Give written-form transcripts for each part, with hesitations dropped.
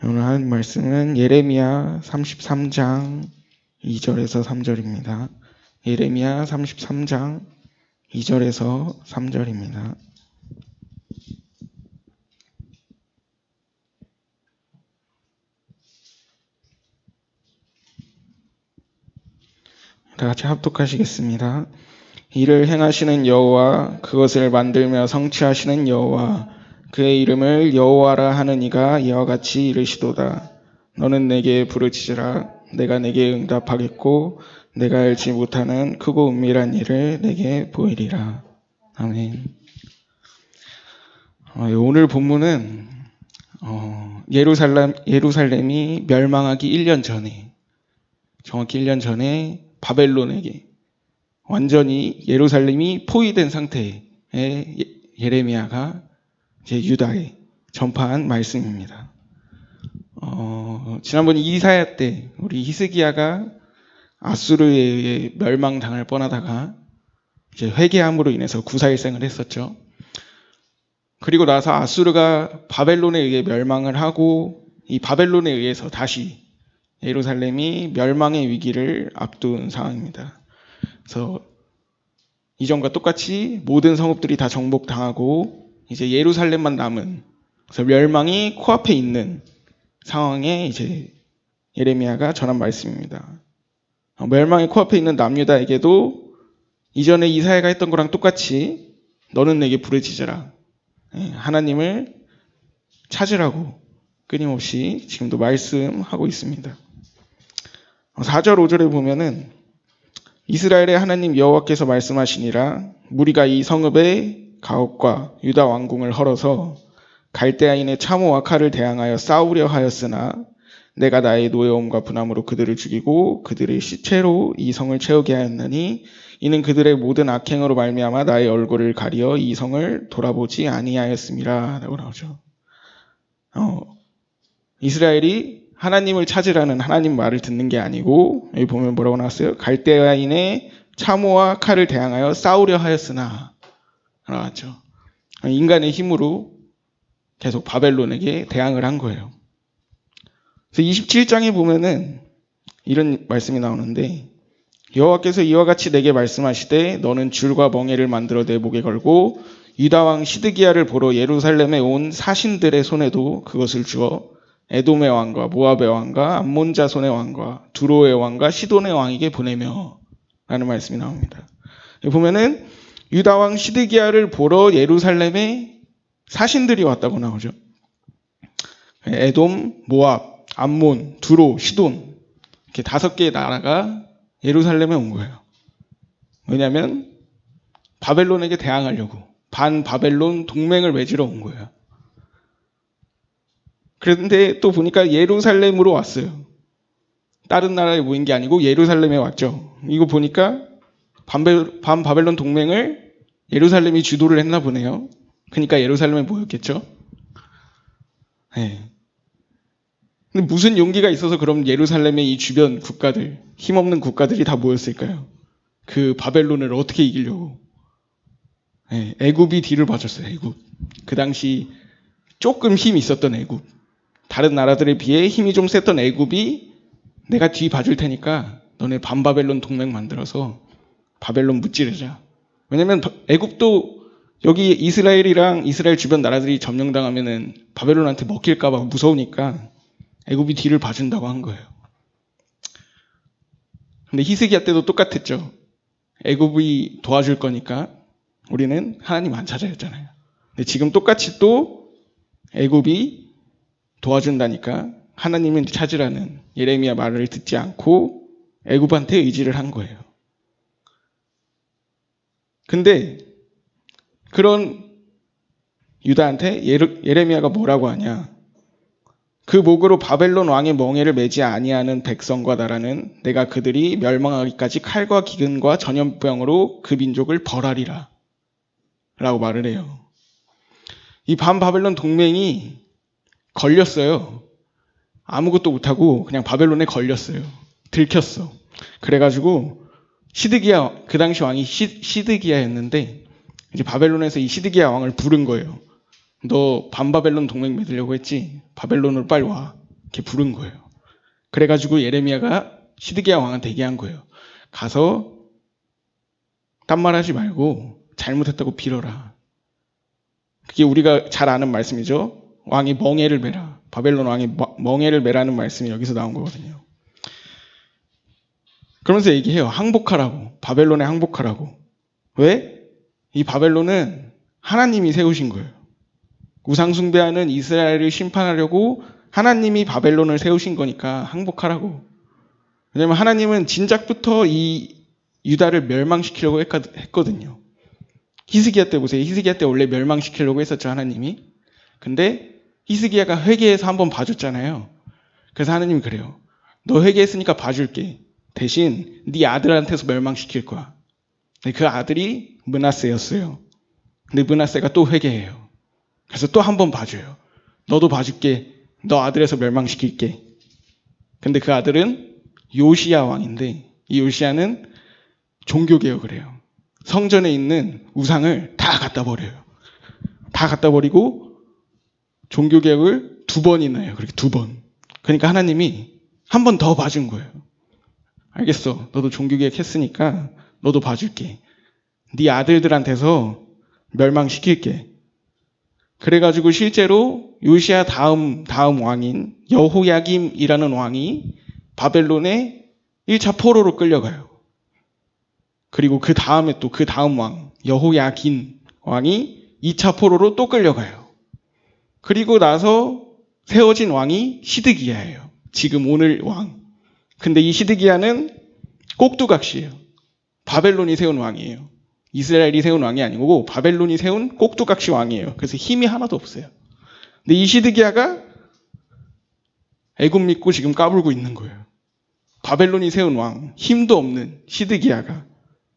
오늘 하는 말씀은 예레미야 33장 2절에서 3절입니다. 예레미야 33장 2절에서 3절입니다. 다 같이 합독하시겠습니다. 이를 행하시는 여호와, 그것을 만들며 성취하시는 여호와, 그의 이름을 여호와라 하는 이가 이와 같이 이르시도다. 너는 내게 부르짖으라. 내가 내게 응답하겠고 내가 알지 못하는 크고 은밀한 일을 내게 보이리라. 아멘. 오늘 본문은 예루살렘이 멸망하기 1년 전에, 정확히 1년 전에 바벨론에게 완전히 예루살렘이 포위된 상태의 예레미야가 이제 유다에 전파한 말씀입니다. 지난번 이사야 때 우리 히스기야가 아수르에 의해 멸망당할 뻔하다가 이제 회개함으로 인해서 구사일생을 했었죠. 그리고 나서 아수르가 바벨론에 의해 멸망을 하고 이 바벨론에 의해서 다시 예루살렘이 멸망의 위기를 앞둔 상황입니다. 그래서 이전과 똑같이 모든 성읍들이 다 정복당하고 이제 예루살렘만 남은, 그래서 멸망이 코앞에 있는 상황에 이제 예레미야가 전한 말씀입니다. 멸망이 코앞에 있는 남유다에게도 이전에 이사야가 했던 거랑 똑같이 너는 내게 부르짖으라, 하나님을 찾으라고 끊임없이 지금도 말씀하고 있습니다. 4절 5절에 보면은 이스라엘의 하나님 여호와께서 말씀하시니라. 무리가 이 성읍의 가옥과 유다 왕궁을 헐어서 갈대아인의 참호와 칼을 대항하여 싸우려 하였으나 내가 나의 노여움과 분함으로 그들을 죽이고 그들의 시체로 이 성을 채우게 하였나니 이는 그들의 모든 악행으로 말미암아 나의 얼굴을 가리어 이 성을 돌아보지 아니하였음이라 라고 나오죠. 이스라엘이 하나님을 찾으라는 하나님 말을 듣는 게 아니고, 여기 보면 뭐라고 나왔어요? 갈대아인의 참호와 칼을 대항하여 싸우려 하였으나 나왔죠. 인간의 힘으로 계속 바벨론에게 대항을 한 거예요. 그래서 27장에 보면은 이런 말씀이 나오는데, 여호와께서 이와 같이 내게 말씀하시되 너는 줄과 멍에를 만들어 내 목에 걸고 유다 왕 시드기야를 보러 예루살렘에 온 사신들의 손에도 그것을 주어 에돔의 왕과 모압의 왕과 암몬 자손의 왕과 두로의 왕과 시돈의 왕에게 보내며 라는 말씀이 나옵니다. 여기 보면은 유다 왕 시드기야를 보러 예루살렘에 사신들이 왔다고 나오죠. 에돔, 모압, 암몬, 두로, 시돈, 이렇게 5개의 나라가 예루살렘에 온 거예요. 왜냐하면 바벨론에게 대항하려고 반바벨론 동맹을 맺으러 온 거예요. 그런데 또 보니까 예루살렘으로 왔어요. 다른 나라에 모인 게 아니고 예루살렘에 왔죠. 이거 보니까 반바벨론 동맹을 예루살렘이 주도를 했나 보네요. 그러니까 예루살렘에 모였겠죠. 네. 근데 무슨 용기가 있어서 그럼 예루살렘의 이 주변 국가들, 힘없는 국가들이 다 모였을까요? 그 바벨론을 어떻게 이기려고. 네. 애굽이 뒤를 봐줬어요. 애굽. 그 당시 조금 힘이 있었던 애굽. 다른 나라들에 비해 힘이 좀 셌던 애굽이 내가 뒤 봐줄 테니까 너네 반바벨론 동맹 만들어서 바벨론 무찌르자. 왜냐면 애굽도 여기 이스라엘이랑 이스라엘 주변 나라들이 점령당하면은 바벨론한테 먹힐까봐 무서우니까 애굽이 뒤를 봐준다고 한 거예요. 근데 히스기야 때도 똑같았죠. 애굽이 도와줄 거니까 우리는 하나님 안 찾아야 했잖아요. 근데 지금 똑같이 또 애굽이 도와준다니까 하나님을 찾으라는 예레미야 말을 듣지 않고 애굽한테 의지를 한 거예요. 근데 그런 유다한테 예레미야가 뭐라고 하냐? 그 목으로 바벨론 왕의 멍에를 매지 아니하는 백성과 나라는 내가 그들이 멸망하기까지 칼과 기근과 전염병으로 그 민족을 벌하리라 라고 말을 해요. 이 반바벨론 동맹이 걸렸어요. 아무것도 못하고 그냥 바벨론에 걸렸어요. 들켰어. 그래가지고 시드기야, 그 당시 왕이 시드기야였는데 이제 바벨론에서 이 시드기야 왕을 부른 거예요. 너 반바벨론 동맹 맺으려고 했지? 바벨론으로 빨리 와. 이렇게 부른 거예요. 그래가지고 예레미야가 시드기야 왕한테 얘기한 거예요. 가서 딴 말하지 말고 잘못했다고 빌어라. 그게 우리가 잘 아는 말씀이죠. 왕이 멍에를 매라. 바벨론 왕이 멍에를 매라는 말씀이 여기서 나온 거거든요. 그러면서 얘기해요. 항복하라고. 바벨론에 항복하라고. 왜? 이 바벨론은 하나님이 세우신 거예요. 우상숭배하는 이스라엘을 심판하려고 하나님이 바벨론을 세우신 거니까 항복하라고. 왜냐하면 하나님은 진작부터 이 유다를 멸망시키려고 했거든요. 히스기야 때 보세요. 히스기야 때 원래 멸망시키려고 했었죠, 하나님이. 근데 히스기야가 회개해서 한번 봐줬잖아요. 그래서 하나님이 그래요. 너 회개했으니까 봐줄게. 대신 네 아들한테서 멸망시킬 거야. 근데 그 아들이 므낫세였어요. 근데 므낫세가 또 회개해요. 그래서 또 한 번 봐줘요. 너도 봐줄게. 너 아들에서 멸망시킬게. 근데 그 아들은 요시야 왕인데 이 요시야는 종교개혁을 해요. 성전에 있는 우상을 다 갖다 버려요. 다 갖다 버리고 종교개혁을 2번이나 해요. 그렇게 2번. 그러니까 하나님이 한 번 더 봐준 거예요. 알겠어. 너도 종교개혁 했으니까 너도 봐줄게. 네 아들들한테서 멸망시킬게. 그래가지고 실제로 요시야 다음 왕인 여호야김이라는 왕이 바벨론에 1차 포로로 끌려가요. 그리고 그 다음에 또 그 다음 왕 여호야긴 왕이 2차 포로로 또 끌려가요. 그리고 나서 세워진 왕이 시드기야예요. 지금 오늘 왕. 근데 이 시드기야는 꼭두각시예요. 바벨론이 세운 왕이에요. 이스라엘이 세운 왕이 아니고 바벨론이 세운 꼭두각시 왕이에요. 그래서 힘이 하나도 없어요. 근데 이 시드기야가 애굽 믿고 지금 까불고 있는 거예요. 바벨론이 세운 왕, 힘도 없는 시드기야가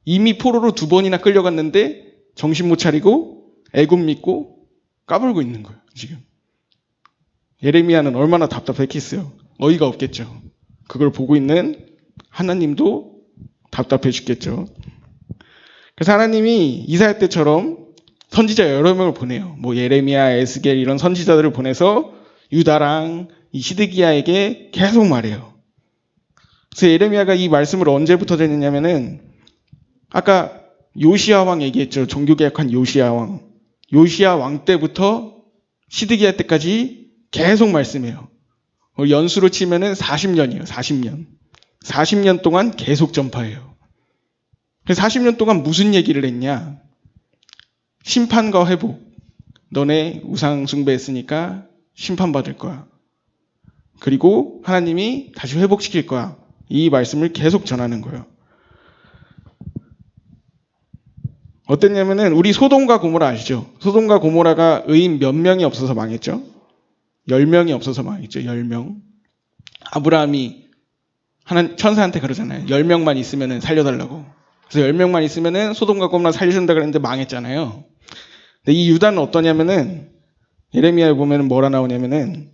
이미 포로로 2번이나 끌려갔는데 정신 못 차리고 애굽 믿고 까불고 있는 거예요. 지금 예레미야는 얼마나 답답했겠어요. 어이가 없겠죠. 그걸 보고 있는 하나님도 답답해 죽겠죠. 그래서 하나님이 이사야 때처럼 선지자 여러 명을 보내요. 뭐 예레미야, 에스겔 이런 선지자들을 보내서 유다랑 이 시드기야에게 계속 말해요. 그래서 예레미야가 이 말씀을 언제부터 듣느냐면은 아까 요시야 왕 얘기했죠. 종교개혁한 요시야 왕. 요시야 왕 때부터 시드기야 때까지 계속 말씀해요. 연수로 치면은 40년이에요. 40년. 40년 동안 계속 전파해요. 그래서 40년 동안 무슨 얘기를 했냐? 심판과 회복. 너네 우상 숭배했으니까 심판받을 거야. 그리고 하나님이 다시 회복시킬 거야. 이 말씀을 계속 전하는 거예요. 어땠냐면은 우리 소돔과 고모라 아시죠? 소돔과 고모라가 의인 몇 명이 없어서 망했죠? 10명이 없어서 망했죠. 10명. 아브라함이 천사한테 그러잖아요. 10명만 있으면 살려달라고. 그래서 10명만 있으면 소돔과 고모라 살려준다 그랬는데 망했잖아요. 근데 이 유다는 어떠냐면은 예레미야에 보면 뭐라 나오냐면은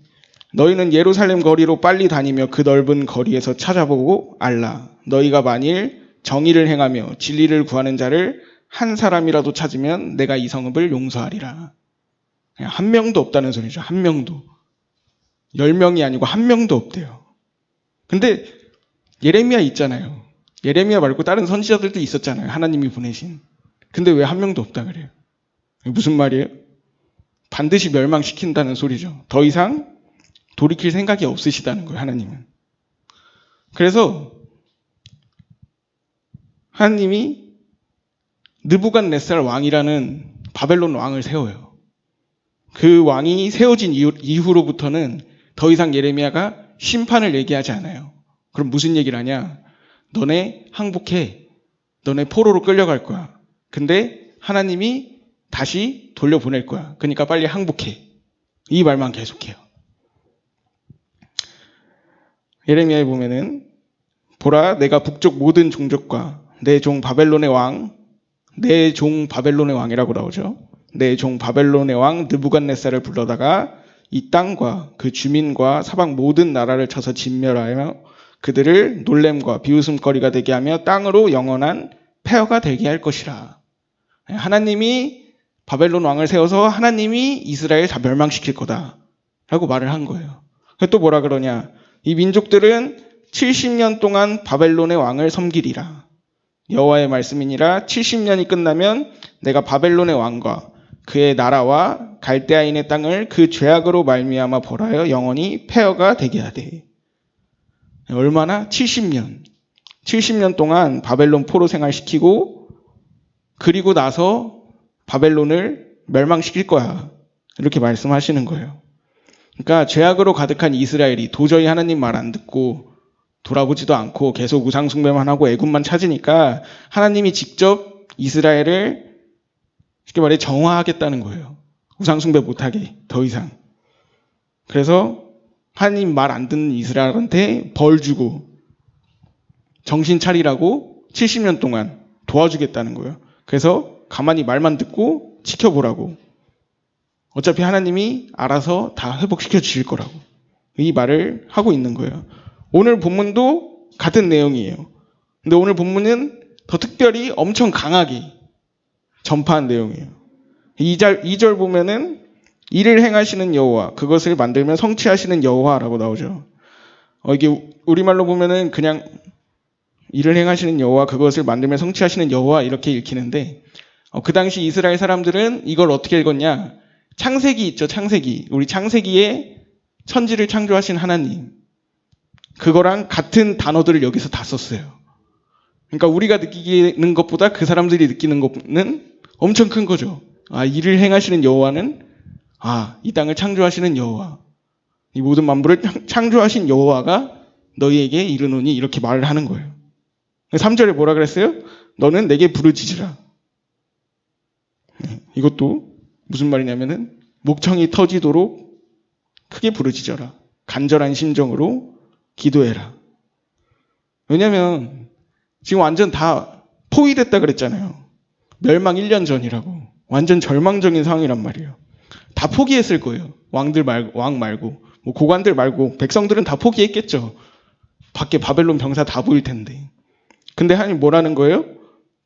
너희는 예루살렘 거리로 빨리 다니며 그 넓은 거리에서 찾아보고 알라. 너희가 만일 정의를 행하며 진리를 구하는 자를 한 사람이라도 찾으면 내가 이 성읍을 용서하리라. 그냥 한 명도 없다는 소리죠. 한 명도. 10명이 아니고 한 명도 없대요. 근데 예레미야 있잖아요. 예레미야 말고 다른 선지자들도 있었잖아요. 하나님이 보내신. 근데 왜 한 명도 없다 그래요? 무슨 말이에요? 반드시 멸망시킨다는 소리죠. 더 이상 돌이킬 생각이 없으시다는 거예요. 하나님은. 그래서 하나님이 느부갓네살 왕이라는 바벨론 왕을 세워요. 그 왕이 세워진 이후로부터는 더 이상 예레미야가 심판을 얘기하지 않아요. 그럼 무슨 얘기를 하냐? 너네 항복해. 너네 포로로 끌려갈 거야. 근데 하나님이 다시 돌려보낼 거야. 그러니까 빨리 항복해. 이 말만 계속해요. 예레미야에 보면은 보라 내가 북쪽 모든 종족과 내 종 바벨론의 왕, 내 종 바벨론의 왕이라고 나오죠. 내 종 바벨론의 왕 느부갓네살을 불러다가 이 땅과 그 주민과 사방 모든 나라를 쳐서 진멸하여 그들을 놀램과 비웃음거리가 되게 하며 땅으로 영원한 폐허가 되게 할 것이라. 하나님이 바벨론 왕을 세워서 하나님이 이스라엘 다 멸망시킬 거다 라고 말을 한 거예요. 또 뭐라 그러냐? 이 민족들은 70년 동안 바벨론의 왕을 섬기리라. 여호와의 말씀이니라. 70년이 끝나면 내가 바벨론의 왕과 그의 나라와 갈대아인의 땅을 그 죄악으로 말미암아 벌하여 영원히 폐허가 되게 하되. 얼마나? 70년. 70년 동안 바벨론 포로 생활시키고 그리고 나서 바벨론을 멸망시킬 거야. 이렇게 말씀하시는 거예요. 그러니까 죄악으로 가득한 이스라엘이 도저히 하나님 말 안 듣고 돌아보지도 않고 계속 우상 숭배만 하고 애굽만 찾으니까 하나님이 직접 이스라엘을 쉽게 말해 정화하겠다는 거예요. 우상 숭배 못하게 더 이상. 그래서 하나님 말 안 듣는 이스라엘한테 벌 주고 정신 차리라고 70년 동안 도와주겠다는 거예요. 그래서 가만히 말만 듣고 지켜보라고. 어차피 하나님이 알아서 다 회복시켜 주실 거라고. 이 말을 하고 있는 거예요. 오늘 본문도 같은 내용이에요. 근데 오늘 본문은 더 특별히 엄청 강하게 전파한 내용이에요. 2절 보면은 이를 행하시는 여호와, 그것을 만들면 성취하시는 여호와라고 나오죠. 이게 우리말로 보면은 그냥 이를 행하시는 여호와, 그것을 만들면 성취하시는 여호와 이렇게 읽히는데 그 당시 이스라엘 사람들은 이걸 어떻게 읽었냐? 창세기 있죠, 창세기. 우리 창세기에 천지를 창조하신 하나님. 그거랑 같은 단어들을 여기서 다 썼어요. 그러니까 우리가 느끼는 것보다 그 사람들이 느끼는 것은 엄청 큰 거죠. 이를 행하시는 여호와는 이 땅을 창조하시는 여호와. 이 모든 만물을 창조하신 여호와가 너희에게 이르노니 이렇게 말을 하는 거예요. 3절에 뭐라 그랬어요? 너는 내게 부르짖으라. 이것도 무슨 말이냐면은 목청이 터지도록 크게 부르짖어라. 간절한 심정으로 기도해라. 왜냐면 지금 완전 다 포위됐다 그랬잖아요. 멸망 1년 전이라고. 완전 절망적인 상황이란 말이에요. 다 포기했을 거예요. 왕 말고 뭐 고관들 말고 백성들은 다 포기했겠죠. 밖에 바벨론 병사 다 보일 텐데. 근데 하나님 뭐라는 거예요?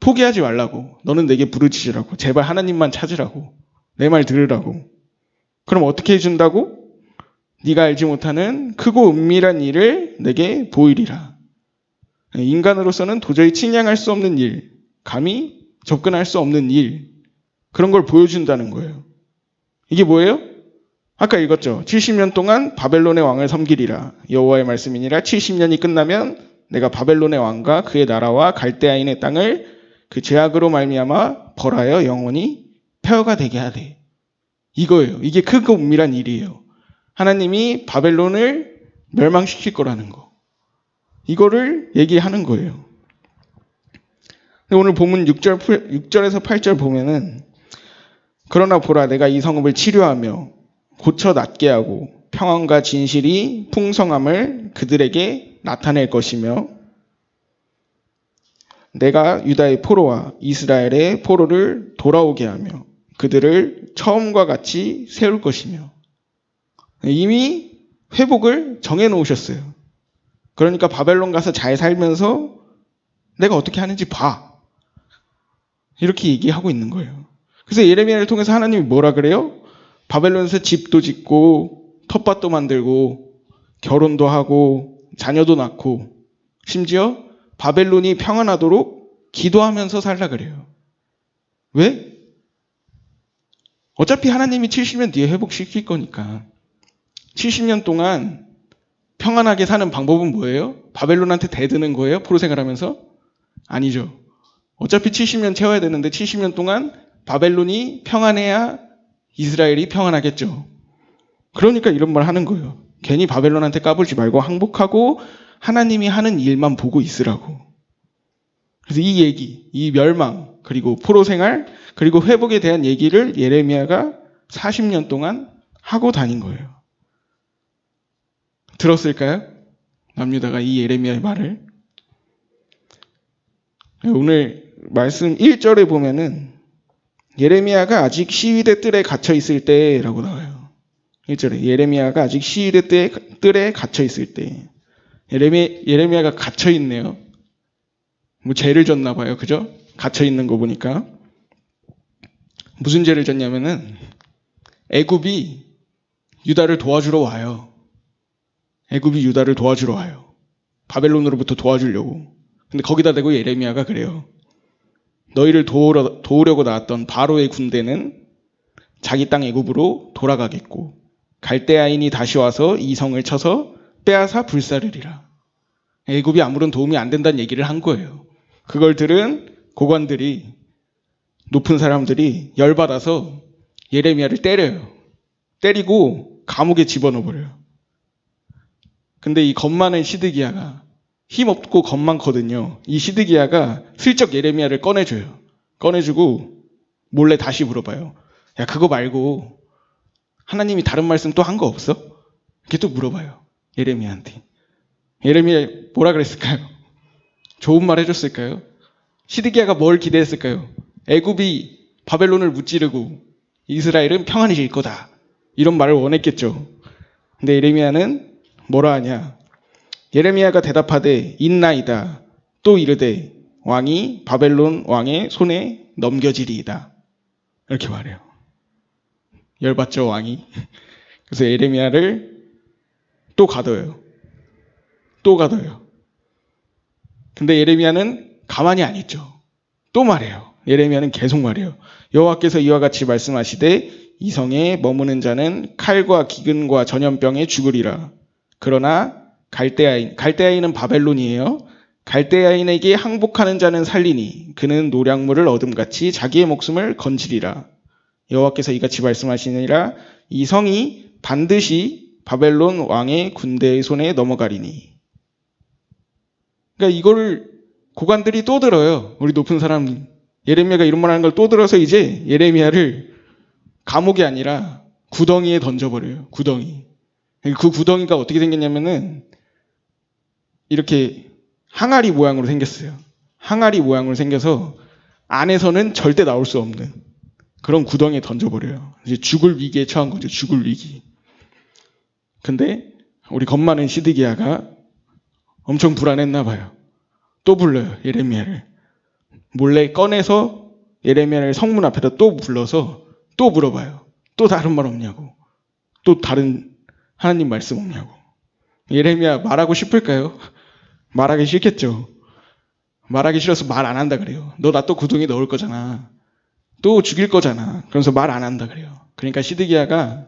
포기하지 말라고. 너는 내게 부르짖으라고. 제발 하나님만 찾으라고. 내 말 들으라고. 그럼 어떻게 해준다고? 네가 알지 못하는 크고 은밀한 일을 내게 보이리라. 인간으로서는 도저히 측량할 수 없는 일, 감히 접근할 수 없는 일, 그런 걸 보여준다는 거예요. 이게 뭐예요? 아까 읽었죠. 70년 동안 바벨론의 왕을 섬기리라. 여호와의 말씀이니라. 70년이 끝나면 내가 바벨론의 왕과 그의 나라와 갈대아인의 땅을 그 죄악으로 말미암아 벌하여 영원히 폐허가 되게 하되. 이거예요. 이게 크고 은밀한 일이에요. 하나님이 바벨론을 멸망시킬 거라는 거. 이거를 얘기하는 거예요. 오늘 본문 6절에서 8절 보면은 그러나 보라 내가 이 성읍을 치료하며 고쳐 낫게 하고 평안과 진실이 풍성함을 그들에게 나타낼 것이며 내가 유다의 포로와 이스라엘의 포로를 돌아오게 하며 그들을 처음과 같이 세울 것이며. 이미 회복을 정해놓으셨어요. 그러니까 바벨론 가서 잘 살면서 내가 어떻게 하는지 봐. 이렇게 얘기하고 있는 거예요. 그래서 예레미야를 통해서 하나님이 뭐라 그래요? 바벨론에서 집도 짓고 텃밭도 만들고 결혼도 하고 자녀도 낳고 심지어 바벨론이 평안하도록 기도하면서 살라 그래요. 왜? 어차피 하나님이 70년 뒤에 회복시킬 거니까. 70년 동안 평안하게 사는 방법은 뭐예요? 바벨론한테 대드는 거예요? 포로 생활하면서? 아니죠. 어차피 70년 채워야 되는데 70년 동안 바벨론이 평안해야 이스라엘이 평안하겠죠. 그러니까 이런 말 하는 거예요. 괜히 바벨론한테 까불지 말고 항복하고 하나님이 하는 일만 보고 있으라고. 그래서 이 얘기, 이 멸망, 그리고 포로 생활, 그리고 회복에 대한 얘기를 예레미야가 40년 동안 하고 다닌 거예요. 들었을까요? 남유다가 이 예레미야의 말을. 오늘 말씀 1절에 보면은 예레미야가 아직 시위대 뜰에 갇혀 있을 때라고 나와요. 1절에 예레미야가 아직 시위대 뜰에 갇혀 있을 때. 예레미야가 갇혀 있네요. 뭐 죄를 졌나 봐요. 그죠? 갇혀 있는 거 보니까. 무슨 죄를 졌냐면은 애굽이 유다를 도와주러 와요. 애굽이 유다를 도와주러 와요. 바벨론으로부터 도와주려고. 근데 거기다 대고 예레미야가 그래요. 너희를 도우려고 나왔던 바로의 군대는 자기 땅 애굽으로 돌아가겠고 갈대아인이 다시 와서 이 성을 쳐서 빼앗아 불사르리라. 애굽이 아무런 도움이 안 된다는 얘기를 한 거예요. 그걸 들은 고관들이, 높은 사람들이 열받아서 예레미야를 때려요. 때리고 감옥에 집어넣어버려요. 근데 이 겁 많은 시드기야가, 힘없고 겁 많거든요. 이 시드기야가 슬쩍 예레미야를 꺼내줘요. 꺼내주고 몰래 다시 물어봐요. 야, 그거 말고 하나님이 다른 말씀 또 한 거 없어? 이렇게 또 물어봐요. 예레미야한테. 예레미야 뭐라 그랬을까요? 좋은 말 해줬을까요? 시드기야가 뭘 기대했을까요? 애굽이 바벨론을 무찌르고 이스라엘은 평안해질 거다. 이런 말을 원했겠죠. 근데 예레미야는 뭐라 하냐? 예레미야가 대답하되 있나이다. 또 이르되 왕이 바벨론 왕의 손에 넘겨지리이다. 이렇게 말해요. 열받죠, 왕이. 그래서 예레미야를 또 가둬요. 또 가둬요. 근데 예레미야는 가만히 안 있죠. 또 말해요. 예레미야는 계속 말해요. 여호와께서 이와 같이 말씀하시되 이 성에 머무는 자는 칼과 기근과 전염병에 죽으리라. 그러나 갈대아인은 바벨론이에요. 갈대아인에게 항복하는 자는 살리니 그는 노량물을 얻음같이 자기의 목숨을 건지리라. 여호와께서 이같이 말씀하시니라. 이 성이 반드시 바벨론 왕의 군대의 손에 넘어가리니. 그러니까 이거를 고관들이 또 들어요. 우리 높은 사람 예레미야가 이런 말 하는 걸 또 들어서 이제 예레미야를 감옥이 아니라 구덩이에 던져버려요. 구덩이. 그 구덩이가 어떻게 생겼냐면은 이렇게 항아리 모양으로 생겼어요. 항아리 모양으로 생겨서 안에서는 절대 나올 수 없는 그런 구덩이에 던져버려요. 이제 죽을 위기에 처한 거죠. 죽을 위기. 근데 우리 겁 많은 시드기야가 엄청 불안했나 봐요. 또 불러요. 예레미야를. 몰래 꺼내서 예레미야를 성문 앞에다 또 불러서 또 물어봐요. 또 다른 말 없냐고. 또 다른 하나님 말씀 없냐고. 예레미야 말하고 싶을까요? 말하기 싫겠죠. 말하기 싫어서 말 안 한다 그래요. 너 나 또 구덩이에 넣을 거잖아. 또 죽일 거잖아. 그러면서 말 안 한다 그래요. 그러니까 시드기야가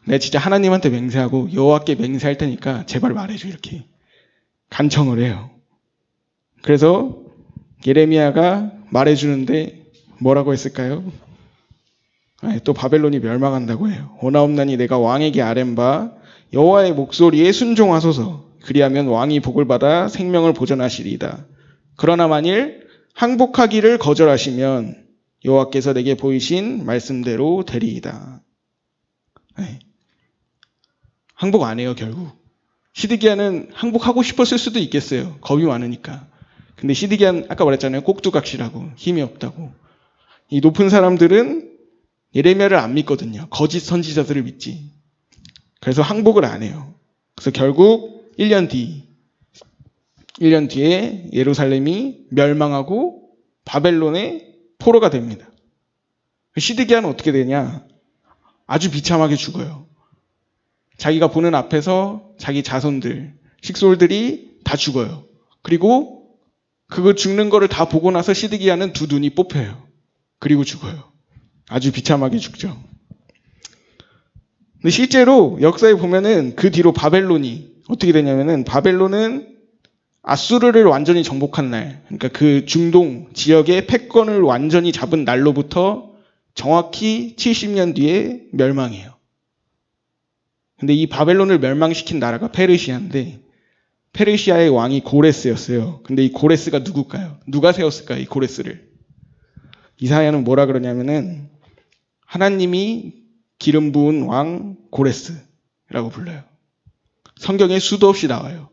내가 진짜 하나님한테 맹세하고 여호와께 맹세할 테니까 제발 말해줘 이렇게 간청을 해요. 그래서 예레미야가 말해주는데 뭐라고 했을까요? 또 바벨론이 멸망한다고 해요. 오나옵나니 내가 왕에게 아뢰는 바 여호와의 목소리에 순종하소서. 그리하면 왕이 복을 받아 생명을 보존하시리이다. 그러나 만일 항복하기를 거절하시면 여호와께서 내게 보이신 말씀대로 되리이다. 항복 안 해요 결국. 시드기야는 항복하고 싶었을 수도 있겠어요. 겁이 많으니까. 근데 시드기야는 아까 말했잖아요. 꼭두각시라고. 힘이 없다고. 이 높은 사람들은 예레미야를 안 믿거든요. 거짓 선지자들을 믿지. 그래서 항복을 안 해요. 그래서 결국 1년 뒤에 예루살렘이 멸망하고 바벨론의 포로가 됩니다. 시드기야는 어떻게 되냐? 아주 비참하게 죽어요. 자기가 보는 앞에서 자기 자손들, 식솔들이 다 죽어요. 그리고 그거 죽는 거를 다 보고 나서 시드기야는 두 눈이 뽑혀요. 그리고 죽어요. 아주 비참하게 죽죠. 근데 실제로 역사에 보면은 그 뒤로 바벨론이 어떻게 되냐면은 바벨론은 아수르를 완전히 정복한 날, 그러니까 그 중동 지역의 패권을 완전히 잡은 날로부터 정확히 70년 뒤에 멸망해요. 근데 이 바벨론을 멸망시킨 나라가 페르시아인데 페르시아의 왕이 고레스였어요. 근데 이 고레스가 누굴까요? 누가 세웠을까요? 이 고레스를. 이사야는 뭐라 그러냐면은 하나님이 기름 부은 왕 고레스라고 불러요. 성경에 수도 없이 나와요.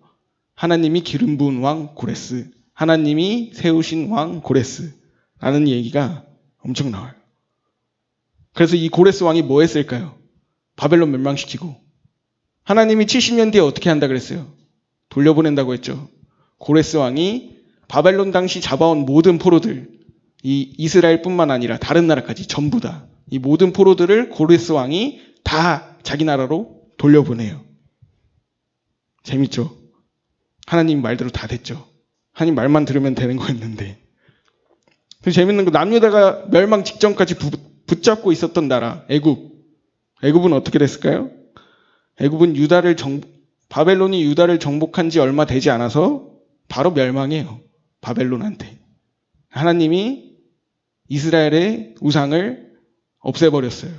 하나님이 기름 부은 왕 고레스, 하나님이 세우신 왕 고레스라는 얘기가 엄청 나와요. 그래서 이 고레스 왕이 뭐 했을까요? 바벨론 멸망시키고 하나님이 70년 뒤에 어떻게 한다 그랬어요? 돌려보낸다고 했죠. 고레스 왕이 바벨론 당시 잡아온 모든 포로들, 이 이스라엘뿐만 아니라 다른 나라까지 전부 다 이 모든 포로들을 고레스 왕이 다 자기 나라로 돌려보내요. 재밌죠? 하나님 말대로 다 됐죠. 하나님 말만 들으면 되는 거였는데. 재밌는 거, 남유다가 멸망 직전까지 붙잡고 있었던 나라, 애굽. 애굽은 어떻게 됐을까요? 애굽은 바벨론이 유다를 정복한 지 얼마 되지 않아서 바로 멸망해요. 바벨론한테. 하나님이 이스라엘의 우상을 없애버렸어요.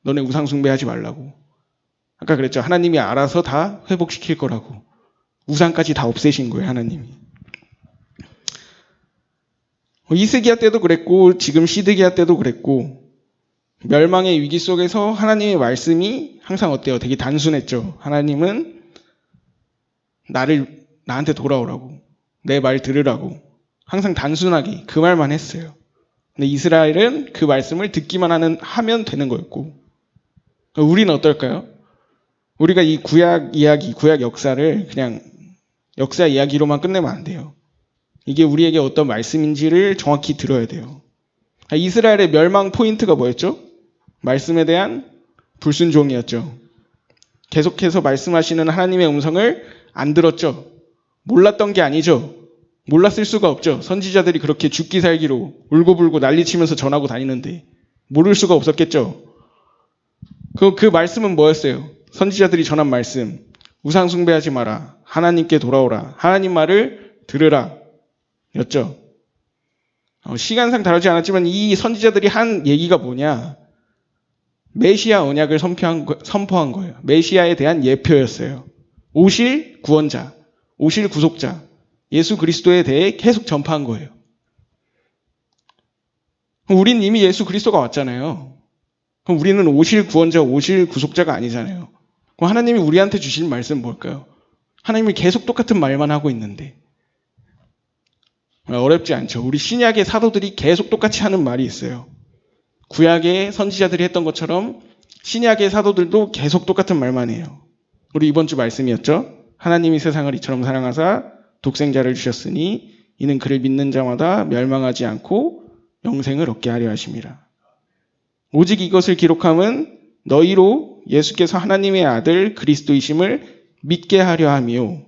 너네 우상 숭배하지 말라고. 아까 그랬죠. 하나님이 알아서 다 회복시킬 거라고. 우상까지 다 없애신 거예요, 하나님이. 이스기야 때도 그랬고 지금 시드기야 때도 그랬고 멸망의 위기 속에서 하나님의 말씀이 항상 어때요? 되게 단순했죠. 하나님은 나한테 돌아오라고, 내 말 들으라고 항상 단순하게 그 말만 했어요. 근데 이스라엘은 그 말씀을 듣기만 하면 되는 거였고, 우리는 어떨까요? 우리가 이 구약 이야기, 구약 역사를 그냥 역사 이야기로만 끝내면 안 돼요. 이게 우리에게 어떤 말씀인지를 정확히 들어야 돼요. 이스라엘의 멸망 포인트가 뭐였죠? 말씀에 대한 불순종이었죠. 계속해서 말씀하시는 하나님의 음성을 안 들었죠. 몰랐던 게 아니죠. 몰랐을 수가 없죠. 선지자들이 그렇게 죽기 살기로 울고불고 난리치면서 전하고 다니는데 모를 수가 없었겠죠. 그 말씀은 뭐였어요? 선지자들이 전한 말씀. 우상 숭배하지 마라. 하나님께 돌아오라. 하나님 말을 들으라. 였죠. 시간상 다루지 않았지만 이 선지자들이 한 얘기가 뭐냐? 메시아 언약을 선포한 거예요. 메시아에 대한 예표였어요. 오실 구원자, 오실 구속자, 예수 그리스도에 대해 계속 전파한 거예요. 우린 이미 예수 그리스도가 왔잖아요. 그럼 우리는 오실 구원자, 오실 구속자가 아니잖아요. 그럼 하나님이 우리한테 주신 말씀은 뭘까요? 하나님이 계속 똑같은 말만 하고 있는데 어렵지 않죠. 우리 신약의 사도들이 계속 똑같이 하는 말이 있어요. 구약의 선지자들이 했던 것처럼 신약의 사도들도 계속 똑같은 말만 해요. 우리 이번 주 말씀이었죠. 하나님이 세상을 이처럼 사랑하사 독생자를 주셨으니 이는 그를 믿는 자마다 멸망하지 않고 영생을 얻게 하려 하심이라. 오직 이것을 기록함은 너희로 예수께서 하나님의 아들 그리스도이심을 믿게 하려 함이요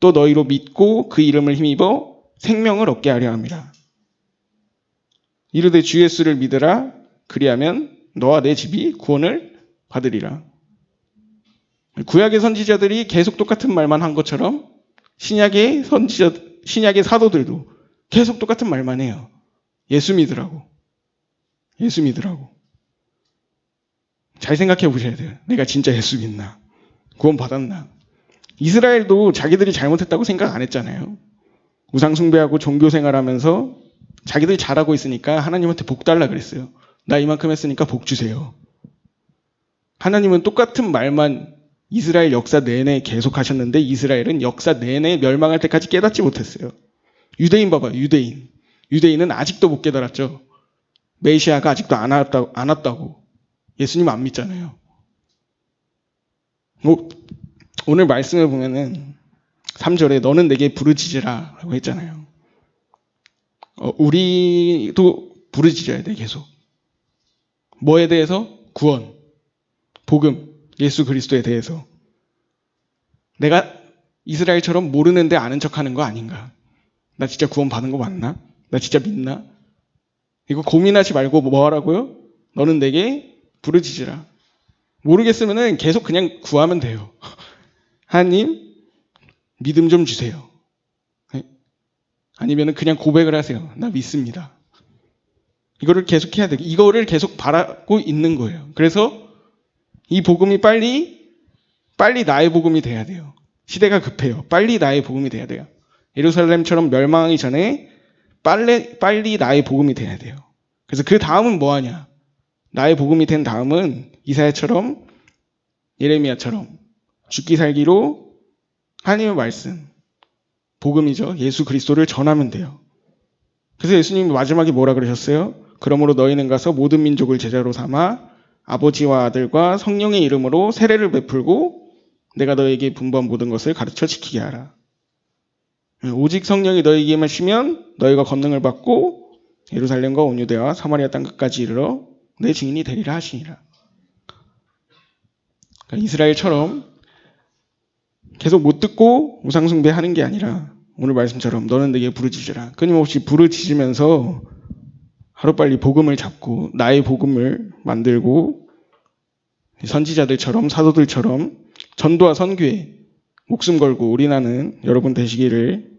또 너희로 믿고 그 이름을 힘입어 생명을 얻게 하려 함이라. 이르되 주 예수를 믿으라. 그리하면 너와 내 집이 구원을 받으리라. 구약의 선지자들이 계속 똑같은 말만 한 것처럼 신약의 사도들도 계속 똑같은 말만 해요. 예수 믿으라고. 예수 믿으라고. 잘 생각해 보셔야 돼요. 내가 진짜 예수 믿나? 구원 받았나? 이스라엘도 자기들이 잘못했다고 생각 안 했잖아요. 우상 숭배하고 종교 생활하면서 자기들이 잘하고 있으니까 하나님한테 복 달라 그랬어요. 나 이만큼 했으니까 복 주세요. 하나님은 똑같은 말만 이스라엘 역사 내내 계속 하셨는데 이스라엘은 역사 내내 멸망할 때까지 깨닫지 못했어요. 유대인 봐봐요. 유대인은 아직도 못 깨달았죠. 메시아가 아직도 안 왔다고. 예수님 안 믿잖아요. 오늘 말씀을 보면은 3절에 너는 내게 부르짖으라 라고 했잖아요. 우리도 부르짖어야 돼 계속. 뭐에 대해서? 구원, 복음, 예수 그리스도에 대해서. 내가 이스라엘처럼 모르는데 아는 척하는 거 아닌가? 나 진짜 구원 받은 거 맞나? 나 진짜 믿나? 이거 고민하지 말고 뭐 하라고요? 너는 내게 부르짖으라. 모르겠으면은 계속 그냥 구하면 돼요. 하나님 믿음 좀 주세요. 아니면 그냥 고백을 하세요. 나 믿습니다. 이거를 계속 해야 돼요. 이거를 계속 바라고 있는 거예요. 그래서 이 복음이 빨리 나의 복음이 돼야 돼요. 시대가 급해요. 빨리 나의 복음이 돼야 돼요. 예루살렘처럼 멸망하기 전에 빨리 나의 복음이 돼야 돼요. 그래서 그 다음은 뭐 하냐? 나의 복음이 된 다음은 이사야처럼 예레미야처럼 죽기 살기로 하나님의 말씀, 복음이죠. 예수 그리스도를 전하면 돼요. 그래서 예수님이 마지막에 뭐라 그러셨어요? 그러므로 너희는 가서 모든 민족을 제자로 삼아 아버지와 아들과 성령의 이름으로 세례를 베풀고 내가 너에게 분부한 모든 것을 가르쳐 지키게 하라. 오직 성령이 너희에게 임하시면 너희가 권능을 받고 예루살렘과 온 유대와 사마리아 땅 끝까지 이르러 내 증인이 되리라 하시니라. 그러니까 이스라엘처럼 계속 못 듣고 우상숭배하는 게 아니라 오늘 말씀처럼 너는 내게 부르짖으라. 끊임없이 부르짖으면서 하루빨리 복음을 잡고 나의 복음을 만들고 선지자들처럼 사도들처럼 전도와 선교에 목숨 걸고 올인하는 여러분 되시기를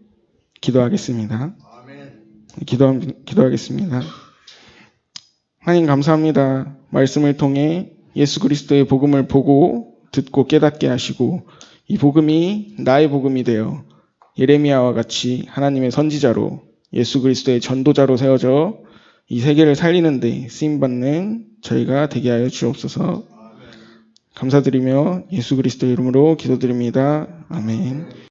기도하겠습니다. 기도하겠습니다. 하나님 감사합니다. 말씀을 통해 예수 그리스도의 복음을 보고 듣고 깨닫게 하시고 이 복음이 나의 복음이 되어 예레미야와 같이 하나님의 선지자로 예수 그리스도의 전도자로 세워져 이 세계를 살리는 데 쓰임받는 저희가 되게 하여 주옵소서. 감사드리며 예수 그리스도 이름으로 기도드립니다. 아멘.